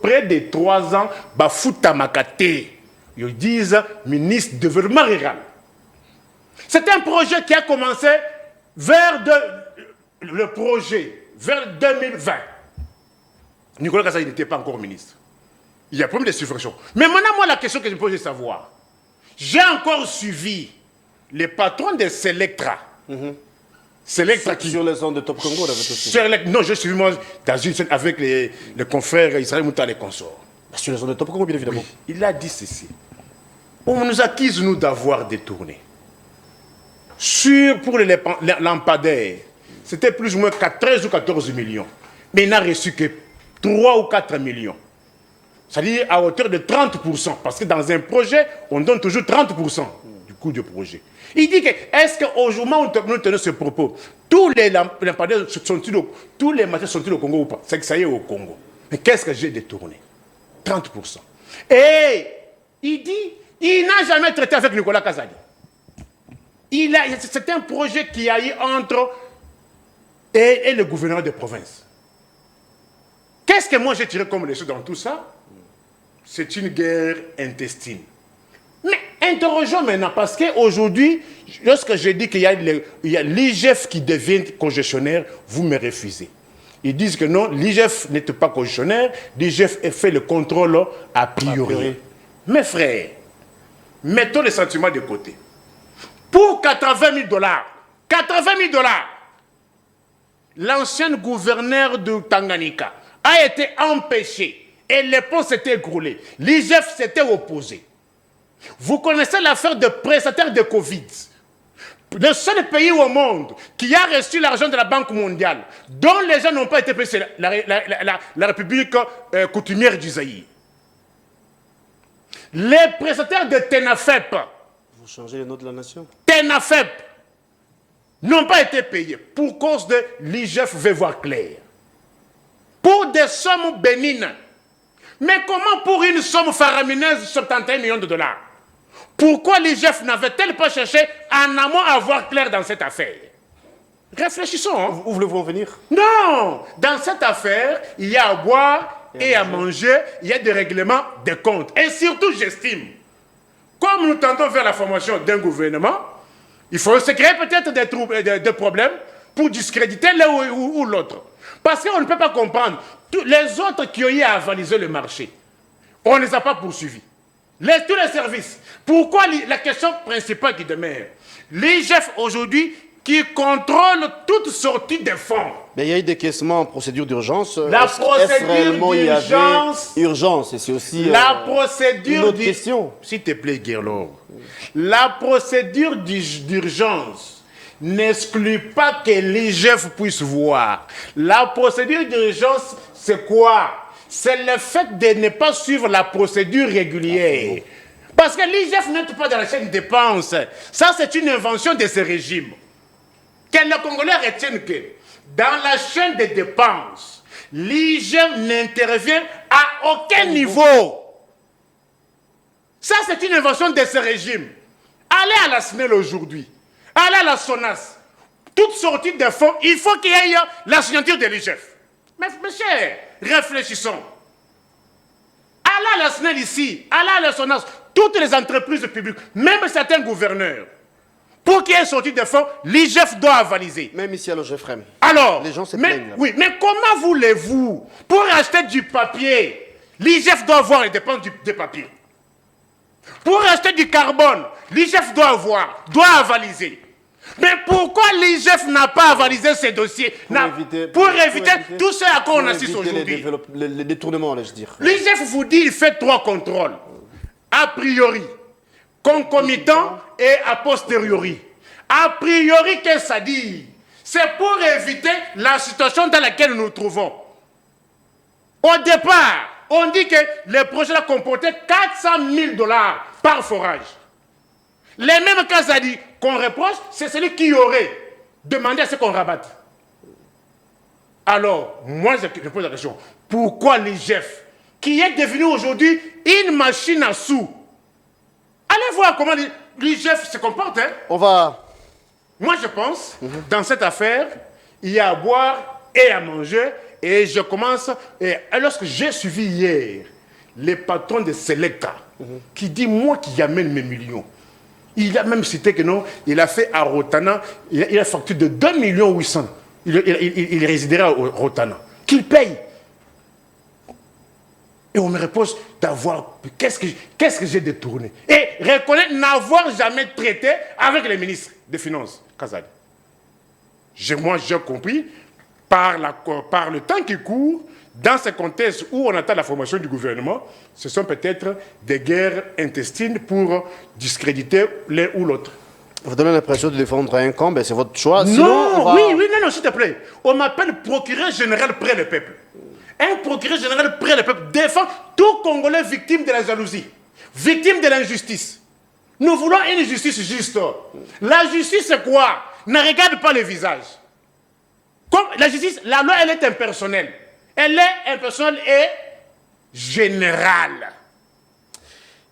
près de 3 ans, va foutre makate. Ils disent ministre du développement rural. C'est un projet qui a commencé vers le projet, vers 2020. Nicolas Kassai n'était pas encore ministre. Il y a problème de subvention. Mais maintenant, moi, la question que je me pose, c'est de savoir. J'ai encore suivi les patrons de Selectra. Selectra qui... Sur les zones de Top Congo, non, je suis moi dans une scène avec les confrères Israël Mouta et consorts. Sur les zones de Top Congo, bien évidemment. Oui, il a dit ceci. On nous accuse, nous, d'avoir détourné. Pour les lampadaires, c'était plus ou moins 13 ou 14 millions. Mais il n'a reçu que 3 ou 4 millions. C'est-à-dire à hauteur de 30%. Parce que dans un projet, on donne toujours 30% du coût du projet. Il dit que, est-ce qu'au moment où nous tenons ce propos, tous les lampadaires tous les matériels sont-ils au Congo ou pas? C'est que ça y est au Congo. Mais qu'est-ce que j'ai détourné? 30%. Et il dit, il n'a jamais traité avec Nicolas Kazadi. C'est un projet qui a eu entre et le gouverneur de province. Qu'est-ce que moi j'ai tiré comme leçon dans tout ça? C'est une guerre intestine. Mais interrogeons maintenant, parce qu'aujourd'hui, lorsque je dis qu'il y a l'IGF qui devient congestionnaire, vous me refusez. Ils disent que non, l'IGF n'est pas congestionnaire, l'IGF fait le contrôle a priori. Mes frères, mettons les sentiments de côté. Pour 80 000 dollars, 80 000 dollars, l'ancien gouverneur de Tanganyika a été empêché et les ponts s'étaient écroulés. L'IGF s'était opposé. Vous connaissez l'affaire de prestataires de Covid. Le seul pays au monde qui a reçu l'argent de la Banque mondiale, dont les gens n'ont pas été payés, c'est la République coutumière du Zaïre. Les prestataires de TENAFEP, vous changez les noms de la nation. TENAFEP n'ont pas été payés pour cause de l'IGF veut voir clair. Pour des sommes bénines. Mais comment pour une somme faramineuse de 71 millions de dollars? Pourquoi l'IGF n'avait-elle pas cherché en amont à voir clair dans cette affaire? Réfléchissons. Hein? Où voulez-vous en venir? Non! Dans cette affaire, il y a à boire et à manger, il y a des règlements de comptes. Et surtout, j'estime, comme nous tendons vers la formation d'un gouvernement, il faut se créer peut-être des problèmes pour discréditer l'un ou l'autre. Parce qu'on ne peut pas comprendre. Les autres qui ont eu à avaliser le marché, on ne les a pas poursuivis. Tous les services. Pourquoi la question principale qui demeure? L'IGF aujourd'hui qui contrôle toute sortie de fonds. Mais il y a eu décaissement en procédure d'urgence. La procédure d'urgence. Urgence, et c'est aussi la procédure une autre question. S'il te plaît, Guerlain. La procédure d'urgence n'exclut pas que l'IGF puisse voir. La procédure d'urgence, c'est quoi? C'est le fait de ne pas suivre la procédure régulière. Parce que l'IGF n'entre pas dans la chaîne de dépenses. Ça, c'est une invention de ce régime. Que les Congolais retiennent que dans la chaîne de dépenses, l'IGF n'intervient à aucun niveau. Ça, c'est une invention de ce régime. Allez à la SNEL aujourd'hui. Allez à la SONAS. Toute sortie de fonds, il faut qu'il y ait la signature de l'IGF. Mais mes chers, réfléchissons. Allez à la SNEL ici, allez à la SONAS, toutes les entreprises publiques, même certains gouverneurs, pour qu'il y ait sortie de fonds, l'IGF doit avaliser. Même ici à l'OGFREM. Alors, les gens se plaignent. Oui, mais comment voulez-vous, pour acheter du papier, l'IGF doit avoir les dépenses des papiers. Pour acheter du carbone, l'IGF doit avaliser. Mais pourquoi l'IGF n'a pas avalisé ces dossiers pour éviter tout ce à quoi on assiste aujourd'hui? Les détournements, je dire. L'IGF vous dit il fait 3 contrôles. A priori, concomitant et a posteriori. A priori, qu'est-ce que ça dit? C'est pour éviter la situation dans laquelle nous nous trouvons. Au départ, on dit que les projets comportaient 400 000 $ par forage. Les mêmes cas, ça dit qu'on reproche, c'est celui qui aurait demandé à ce qu'on rabatte. Alors, moi, je pose la question. Pourquoi l'IGF, qui est devenu aujourd'hui une machine à sous? Allez voir comment l'IGF se comporte. Hein? On va... Moi, je pense, dans cette affaire, il y a à boire et à manger. Et je commence... Et lorsque j'ai suivi hier les patrons de Selecta, qui dit, moi qui amène mes millions, il a même cité que non, il a fait à Rotana, il a facturé de 2 800 000. Il résidera à Rotana. Qu'il paye. Et on me repose d'avoir... Qu'est-ce que j'ai détourné? Et reconnaître n'avoir jamais traité avec les ministres des Finances, Kazali. Moi, j'ai compris, par le temps qui court, dans ce contexte où on attend la formation du gouvernement, ce sont peut-être des guerres intestines pour discréditer l'un ou l'autre. Vous donnez l'impression de défendre un camp, ben c'est votre choix. Non, sinon, non, s'il te plaît. On m'appelle procureur général près le peuple. Un procureur général près le peuple défend tout Congolais victime de la jalousie, victime de l'injustice. Nous voulons une justice juste. La justice, c'est quoi? Ne regarde pas le visage. Comme la justice, la loi, elle est impersonnelle. Elle est impersonnelle et générale.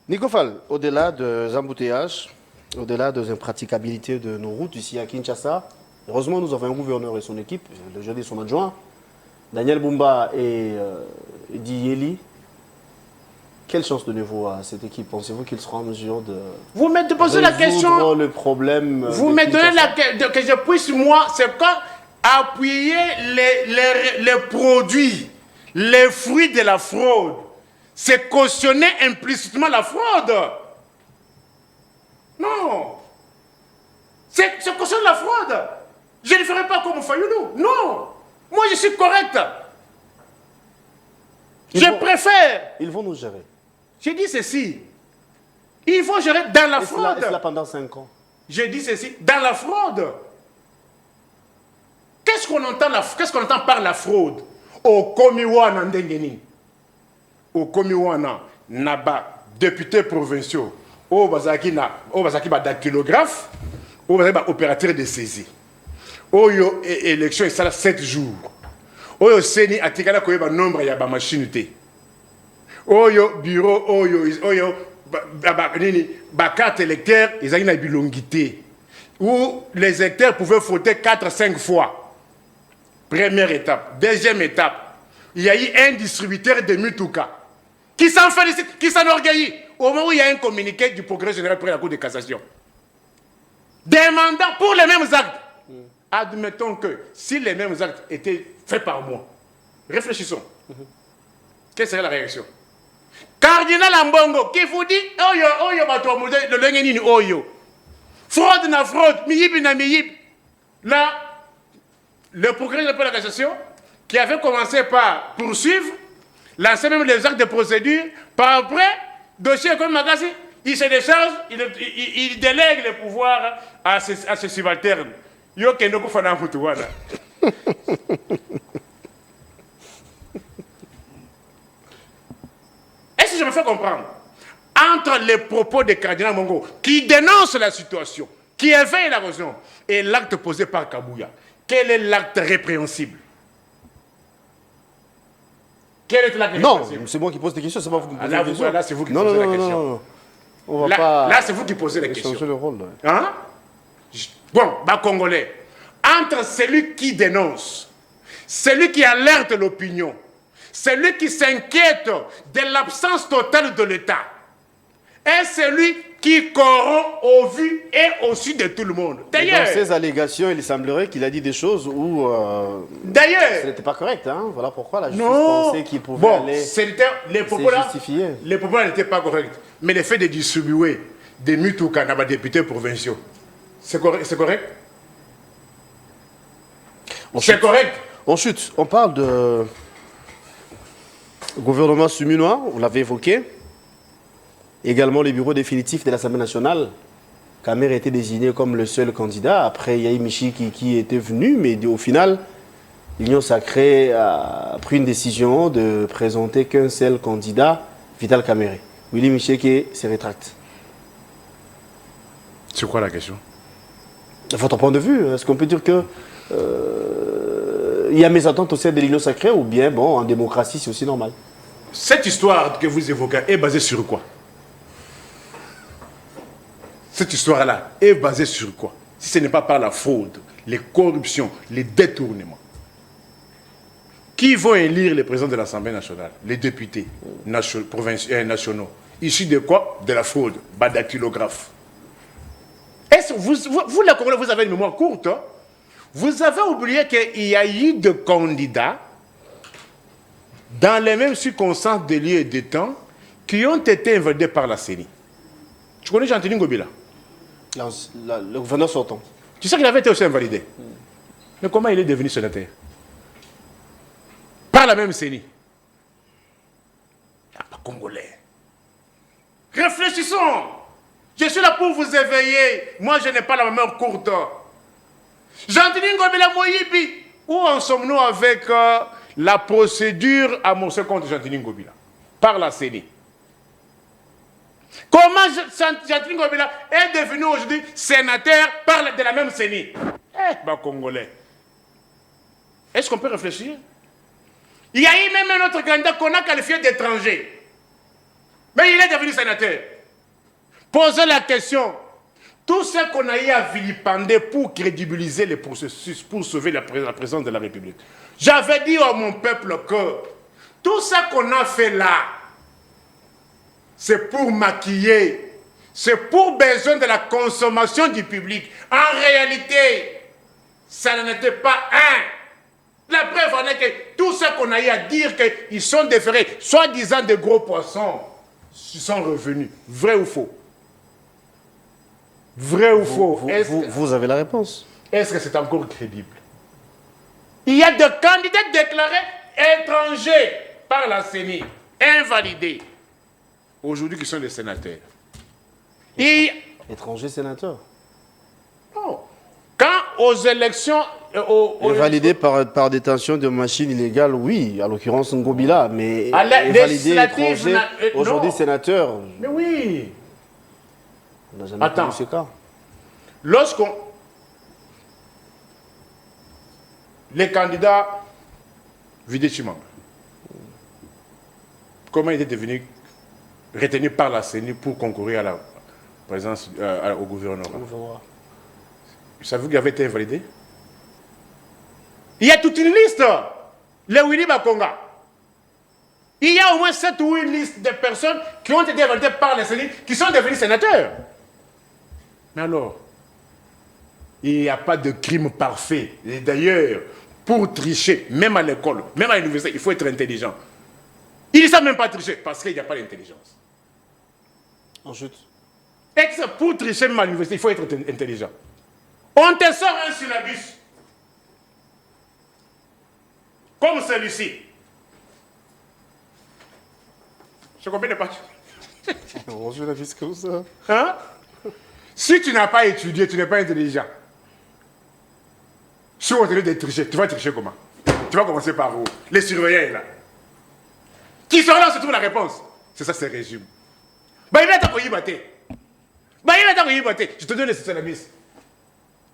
Nico Fall, au-delà des embouteillages, au-delà des impraticabilités de nos routes ici à Kinshasa, heureusement, nous avons un gouverneur et son équipe, le jeudi son adjoint, Daniel Bumba et Diyeli. Quelle chance donnez-vous à cette équipe? Pensez-vous qu'il sera en mesure de... Vous me posez la question... le problème... Vous me donnez que je puisse, moi, c'est quoi? Appuyer les produits, les fruits de la fraude. C'est cautionner implicitement la fraude. Non. C'est cautionner la fraude. Je ne ferai pas comme Fayoulou. Non. Moi, je suis correct. Je préfère. Ils vont nous gérer. J'ai dit ceci. Il faut gérer dans la fraude. Et cela pendant 5 ans. J'ai dit ceci. Dans la fraude. Qu'est-ce qu'on entend par la fraude? Au Komiwana Ndengeni. Au Komiwana, Naba, député provinciaux. Au Bazaki dactylographe. Au Bazaki opérateur de saisie. Au yo élection, il sera 7 jours. Au yo seni atikala koyeba nombre ya ba machine te. Au yo bureau, au yo ba carte électeur, ils ont une bilongité. Où les électeurs pouvaient voter 4-5 fois. Première étape. Deuxième étape, il y a eu un distributeur de Mutuka qui s'en félicite, qui s'enorgueillit au moment où il y a un communiqué du procureur général près la Cour de cassation. Demandant pour les mêmes actes. Admettons que si les mêmes actes étaient faits par moi, réfléchissons. Quelle serait la réaction? Cardinal Ambongo qui vous dit le lengenini oyo. Fraude na fraude, miyib na miyib. Là, le procureur de la cassation, qui avait commencé par poursuivre, lancer même les actes de procédure, par après, dossier comme Magassi, il se décharge, il délègue les pouvoirs à ses subalternes. Yo Kendoko Fana Futuwana. Est-ce que je me fais comprendre? Entre les propos de Cardinal Mongo, qui dénonce la situation, qui éveille la raison, et l'acte posé par Kabouya, quel est l'acte répréhensible? Quel est l'acte répréhensible? Non, c'est moi qui pose des questions, c'est pas vous qui posez des questions. Là, c'est vous qui posez la question. Non. On va pas... Là, c'est vous qui posez la question. Changer le rôle. Hein? Bon, Congolais, entre celui qui dénonce, celui qui alerte l'opinion, celui qui s'inquiète de l'absence totale de l'État, est celui qui corrompt au vu et au su de tout le monde. D'ailleurs, dans ces allégations, il semblerait qu'il a dit des choses où d'ailleurs, ce n'était pas correct. Hein? Voilà pourquoi la justice non, pensait qu'il pouvait aller les propos là, justifier. les propos n'étaient pas corrects. Mais le fait de distribuer des mutoukas à des députés provinciaux, c'est correct, c'est correct? C'est correct. On chute. On parle de gouvernement suminois, vous l'avez évoqué. Également les bureaux définitifs de l'Assemblée nationale. Kamer a été désigné comme le seul candidat. Après, il y a eu Michi qui était venu, mais au final, l'Union sacrée a pris une décision de présenter qu'un seul candidat, Vital Kamerhe. Willy Micheki se rétracte. C'est quoi la question? De votre point de vue, est-ce qu'on peut dire que il y a mésentente au sein de l'Union sacrée ou bien, bon, en démocratie, c'est aussi normal? Cette histoire que vous évoquez est basée sur quoi? Cette histoire-là est basée sur quoi? Si ce n'est pas par la fraude, les corruptions, les détournements. Qui vont élire les présidents de l'Assemblée nationale? Les députés nationaux. Issus de quoi? De la fraude, badactylographe. Est-ce que vous, la Congolais, vous avez une mémoire courte, hein? Vous avez oublié qu'il y a eu des candidats dans les mêmes circonstances de lieu et de temps qui ont été invalidés par la CENI. Tu connais Jean-Denis Ngobila? Le gouverneur sortant. Tu sais qu'il avait été aussi invalidé. Mais comment il est devenu sénateur? Par la même CENI. Il n'y a pas Congolais. Réfléchissons. Je suis là pour vous éveiller. Moi, je n'ai pas la mémoire courte. Jean-Denis Ngobila Moyibi. Où en sommes-nous avec la procédure amorcée contre Jean-Denis Ngobila par la CENI? Comment Jean-Denis Ngobila est devenu aujourd'hui sénateur de la même CENI? Congolais. Est-ce qu'on peut réfléchir? Il y a eu même un autre candidat qu'on a qualifié d'étranger. Mais il est devenu sénateur. Posez la question. Tout ce qu'on a eu à vilipender pour crédibiliser les processus, pour sauver la présidence de la République. J'avais dit à mon peuple que tout ce qu'on a fait là, c'est pour maquiller, c'est pour besoin de la consommation du public. En réalité, ça n'était pas un. La preuve en est que tout ce qu'on a eu à dire qu'ils sont déférés, soi-disant de gros poissons, sont revenus. Vrai ou faux? Vrai ou faux? Vous avez la réponse. Est-ce que c'est encore crédible? Il y a des candidats déclarés étrangers par la CENI, invalidés, aujourd'hui qui sont des sénateurs. Étrangers sénateurs? Non. Quand aux élections... Validé par détention de machines illégales, oui, à l'occurrence Ngobila, mais validé étranger, aujourd'hui sénateur. Mais oui. On n'a jamais connu ce cas. Lorsqu'on... Les candidats Vidé Chimanga, comment il est devenu retenu par la CENI pour concourir à la présence au gouvernement? Vous savez qu'il avait été invalidé? Il y a toute une liste. Les Willy Bakonga. Il y a au moins 7 ou 8 listes de personnes qui ont été invalidées par la CENI qui sont devenus sénateurs. Mais alors, il n'y a pas de crime parfait. Et d'ailleurs, pour tricher, même à l'école, même à l'université, il faut être intelligent. Ils ne savent même pas tricher parce qu'il n'y a pas d'intelligence. Ensuite. Pour tricher même à l'université, il faut être intelligent. On te sort un syllabus. Comme celui-ci. Je comprends pas. On joue la vie comme ça. Hein? Si tu n'as pas étudié, tu n'es pas intelligent. Si on te dit de tricher, tu vas tricher comment? Tu vas commencer par où? Les surveillants là. Qui sont là, se trouve la réponse. C'est ça, c'est le régime. Je te donne les syllabus.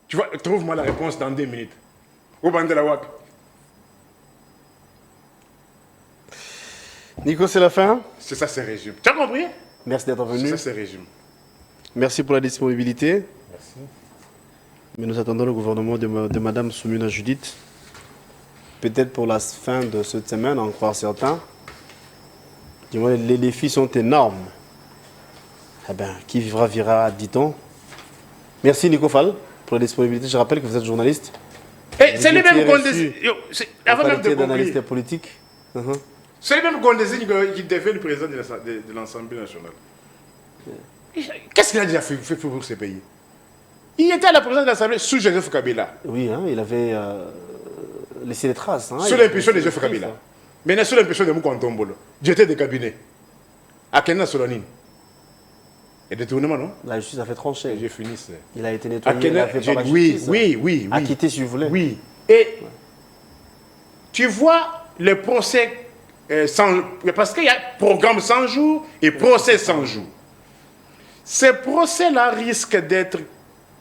Tu vois, trouve-moi la réponse dans 2 minutes. Au banc de la WAP. Nico, c'est la fin. C'est ça, c'est le régime. Tu as compris? Merci d'être venu. C'est ça, c'est le régime. Merci pour la disponibilité. Merci. Mais nous attendons le gouvernement de Mme Soumina Judith. Peut-être pour la fin de cette semaine, en croire certains. Du moins, les défis sont énormes. Eh bien, qui vivra, verra, dit-on. Merci Nico Fall pour la disponibilité. Je rappelle que vous êtes journaliste. Et c'est les mêmes qu'on désigne. Avant même de d'analyste conclure, politique. c'est les mêmes qu'on désigne qui deviennent le président de l'Assemblée nationale. Qu'est-ce qu'il a déjà fait pour ce pays? Il était à la présidence de l'Assemblée sous Joseph Kabila. Oui, hein, il avait laissé des traces. Hein, Sous l'impulsion de Joseph Kabila. Maintenant, sous l'impulsion de Moukantombolo. J'étais des cabinets. À Kenya Solanine. Et détournement, non? La justice a fait trancher. J'ai fini. Il a été À nettoyé. Kenya, oui. Acquitté si vous voulez. Oui. Et tu vois le procès parce qu'il y a programme 100 jours et procès 100 jours. Ces procès-là risquent d'être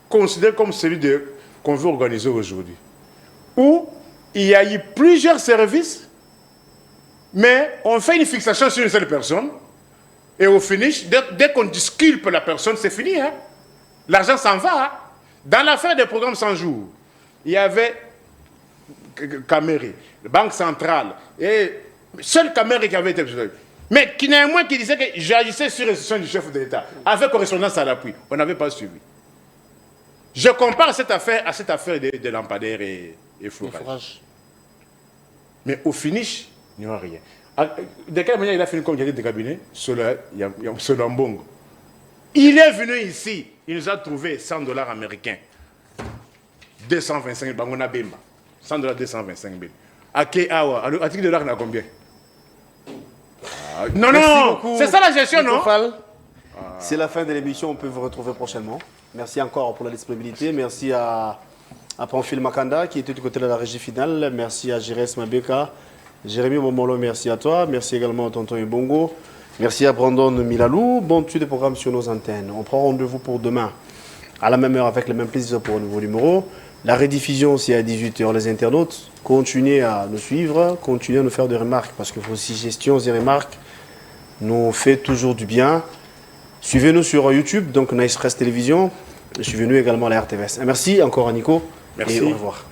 considérés comme celui qu'on veut organiser aujourd'hui. Où il y a eu plusieurs services, mais on fait une fixation sur une seule personne, et au finish, dès qu'on disculpe la personne, c'est fini. Hein? L'argent s'en va. Hein? Dans l'affaire des programmes 100 jours, il y avait Caméré, Banque centrale, et seul Caméré qui avait été... Mais qui néanmoins qui disait que j'agissais sur instruction du chef de l'État, avec correspondance à l'appui. On n'avait pas suivi. Je compare cette affaire à cette affaire de lampadaire et fourrage. Mais au finish, il n'y aura rien. De quelle manière il a fini comme directeur de cabinet? Selon Bongo. Il est venu ici, il nous a trouvé 100 $ américains. 225 000, Bangona Bemba. 100 $, 225 000. À Keawa, à titre de l'art, on a combien? Non, c'est ça la gestion, non? C'est la fin de l'émission, on peut vous retrouver prochainement. Merci encore pour la disponibilité. Merci à Pamphile Makanda qui était du côté de la régie finale. Merci à Jérès Mabeka. Jérémy Momolo, merci à toi. Merci également à Tonton Ibongo. Merci à Brandon Milalou. Bonne suite de programme sur nos antennes. On prend rendez-vous pour demain à la même heure avec le même plaisir pour un nouveau numéro. La rediffusion, c'est à 18 h. Les internautes, continuez à nous suivre, continuez à nous faire des remarques parce que vos suggestions et remarques nous font toujours du bien. Suivez-nous sur YouTube, donc Nice Press Télévision. Suivez-nous également à la RTVS. Merci encore à Nico. Merci. Et au revoir.